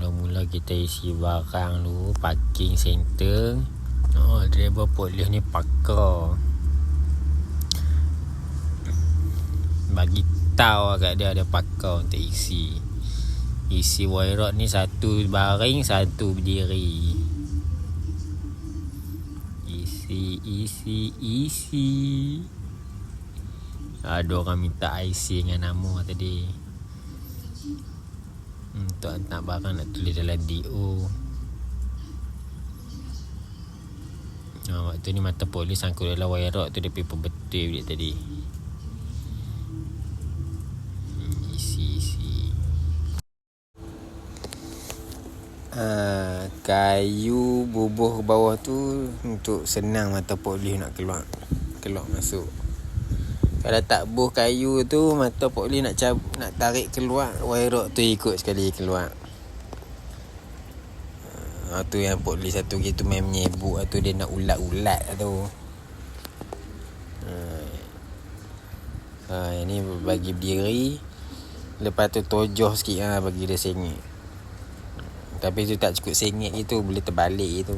Mula-mula kita isi barang dulu, parking center. Driver polis ni pakar, bagi tahu kat dia ada pakar untuk isi wire rod ni. Satu baring, satu berdiri. Isi. Ada orang minta IC dengan nama tadi, untuk hantar barang nak tulis dalam DO. Waktu ni mata polis sangkut dalam wire rod tu, dia paper betul dia tadi. Isi. Kayu bubuh ke bawah tu untuk senang mata polis nak keluar masuk. Kalau tak buh kayu tu, mata polis nak tarik keluar, wire rod tu ikut sekali keluar. Tu yang polis satu gitu main menyebuk tu, dia nak ulat-ulat tu. Yang ni bagi berdiri, lepas tu tojoh sikit bagi dia sengit. Tapi tu tak cukup sengit gitu, boleh terbalik gitu.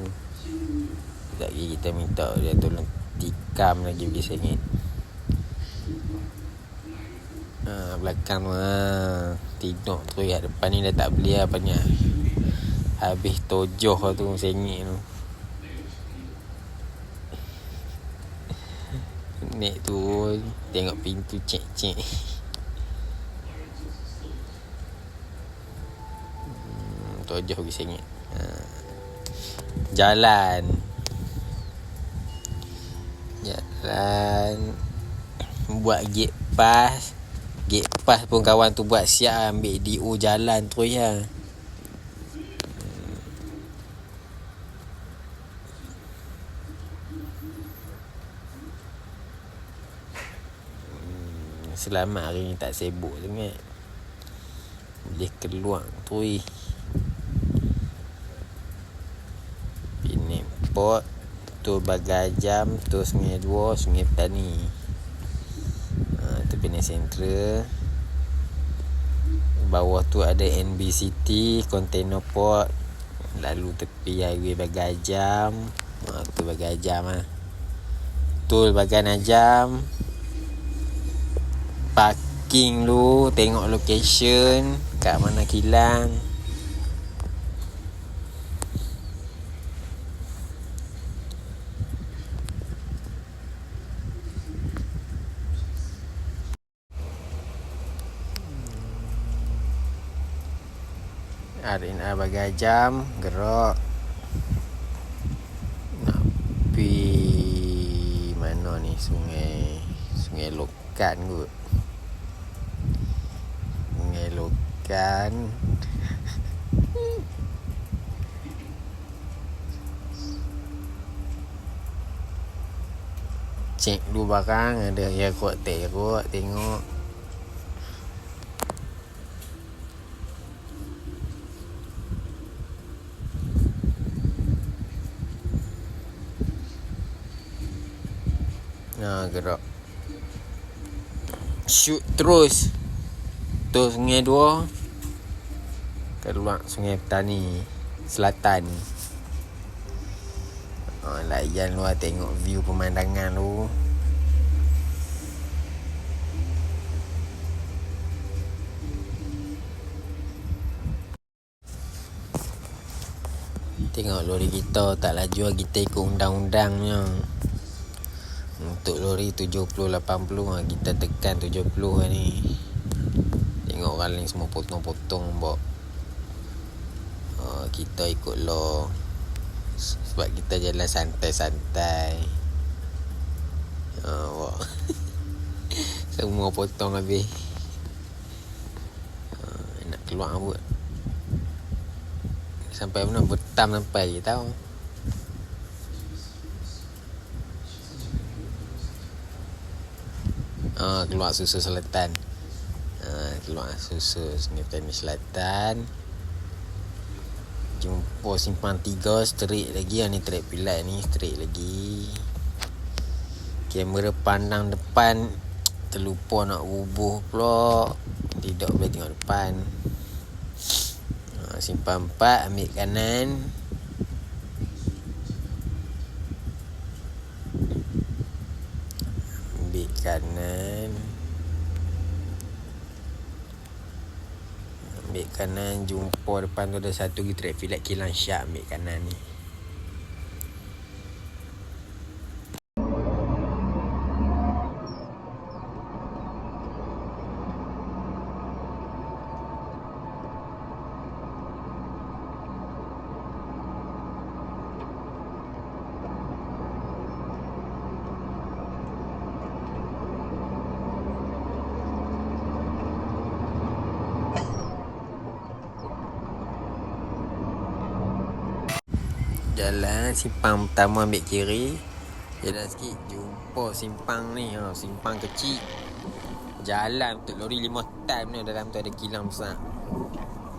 Sekejap lagi kita minta dia tolong tikam lagi bagi sengit. Belakang tu tinok tu, depan ni dah tak boleh apa ni. Habis tojoh tu sengit tu. Nek tu tengok pintu cek-cek. Tojoh bagi sengit. Jalan buat gate pass pun kawan tu buat siap, ambil DO jalan terus ya. Selamat hari ni tak sibuk sangat, boleh keluar terus. Pening Port tu Bagajam, tu Sungai Dua, Sungai Petani. Tu Penang Central. Bawah tu ada NB City, Container Port. Lalu tepi highway Bagajam. Tu Bagajam Tu Bagan Ajam. Parking lu, tengok location kat mana kilang. RNR Bagajam gerak nak pergi mana ni, Sungai Lokan kot. Sungai Lokan. Cek dulu barang ada ya kot, tengok. Gerak shoot terus tu Sungai Dua, keluar Sungai Petani Selatan. Layan luar, tengok view pemandangan lu. Tengok lori kita tak laju, kita ikut undang-undangnya. Untuk lori 70-80, kita tekan 70 ni. Tengok orang lain semua potong-potong bok. Kita ikut law, sebab kita jalan santai-santai. Semua potong habis. Nak keluar buat sampai mana, Betam sampai je tau. Keluar Susu Selatan. Keluar Susu Sungai Petani Selatan. Jumpa Simpang 3 straight lagi. Ni track pilat ni straight lagi. Kamera pandang depan terlupa nak rubuh pula. Tidak boleh tengok depan. Simpang 4, ambil kanan. Ambil kanan. Ambil kanan, jumpa depan tu ada satu traffic light kilang syak, ambil kanan ni. Jalan simpang pertama ambil kiri. Jalan sikit jumpa simpang ni, simpang kecil. Jalan untuk lori 5 ton ni, dalam tu ada kilang besar.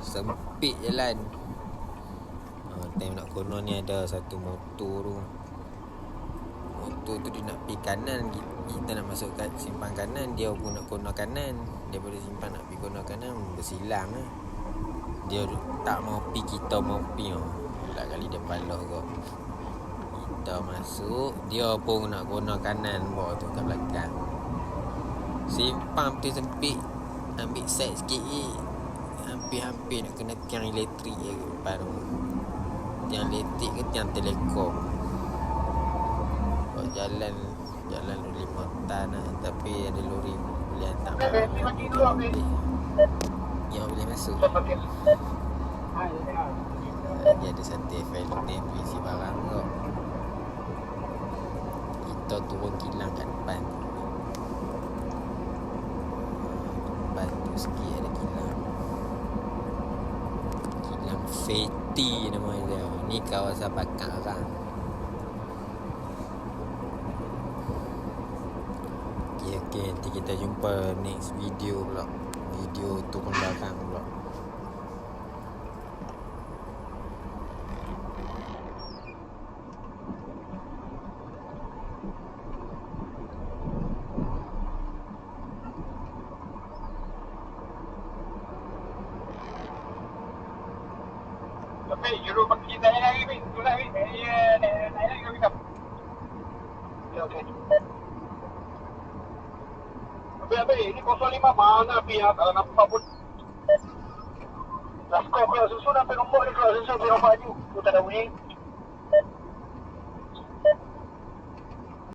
Sempit jalan. Time nak kono ni ada satu motor tu. Motor tu dia nak pergi kanan, kita nak masuk kat simpang kanan, dia pun nak kono kanan. Daripada simpang nak pergi kono kanan, bersilang lah. Dia tak mau pergi, kita mau pergi. Tak kali dia palah kau. Kita masuk, dia pun nak guna kanan bawah tu kat belakang. Simpang tu sempit. Ambil side sikit je. Hampir-hampir nak kena tiang elektrik je depan tu. Tiang elektrik ke tiang telekom. Kau jalan lori 5 ton lah. Tapi ada lori boleh hantar yang boleh masuk. Dia ada satu FLT isi barang kau. Kita turun kilang kat depan. Depan tu sikit ada kilang. Kilang Feti nama dia. Ni kawasan bakar orang. Okay, nanti kita jumpa next video pula. Video turun barang pula. Tapi juru bagi kita lagi ni, tu lagi. Naik lagi kami kam. Okey. Tapi ini 05 mana pihak nampak pun. Dah kau susun sampai nombor ni, kalau susun sampai nombor tu, tu tak ada bunyi.